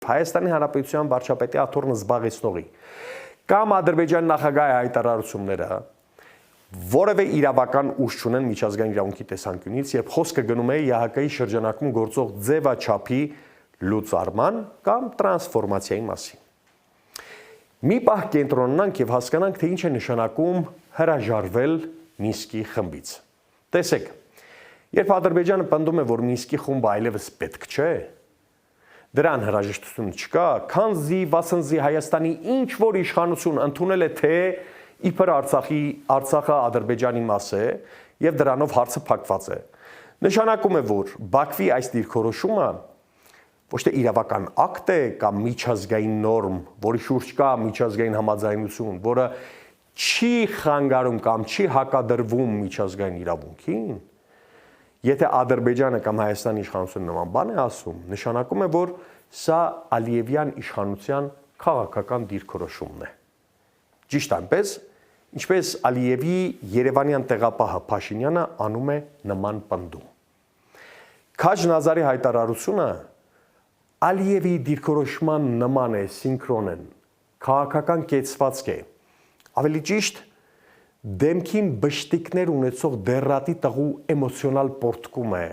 Հայաստանի Հանրապետության վարչապետի աթոռն զբաղեցնողի կամ Ադրբեջանի նախագահի հայտարարությունները որևէ իրավական ուժ չունեն միջազգային իրավունքի տեսանկյունից եւ խոսքը գնում է ԵԱՀԿ-ի շրջանակում գործող ձևաչափի լուծարման կամ տրանսֆորմացիայի մասին։ Մի պահ կենտրոնանանք եւ հասկանանք, թե ինչ է նշանակում հրաժարվել Մինսկի խմբից։ Տեսեք, երբ Ադրբեջանը պնդում է, որ Մինսկի խումբը այլևս պետք չէ, դրան հրաժեշտություն չկա, քանզի վասնզի Հայաստանի ինչ որ իշխանություն ընդունել է, թե իբր Արցախը Ադրբեջանի մաս է եւ դրանով հարցը փակված է։ Նշանակում է, որ Բաքվի այս դիրքորոշումը ոչ թե իրավական ակտ է կամ միջազգային նորմ, որի շուրջ կա միջազգային համաձայնություն, որը չի խանգարում կամ չի հակադրվում միջազգային իրավունքին, եթե Ադրբեջանը կամ Հայաստանի իշխանությունը նման բան է ասում, նշանակում է, որ սա Ալիևյան իշխանության քաղաքական դիրքորոշումն է։ Ճիշտ այնպես, ինչպես Ալիևի երևանյան տեղապահը Փաշինյանը անում է նման պնդում։ Քաջ Նազարի հայտարարությունը Ալիևի դիրքորոշման նման է, սինքրոն են, քաղաքական կեցվածք է, ավելի ճիշտ դեմքին բշտիկներ ունեցող դերրատի տղու էմոցիոնալ պորտկում է,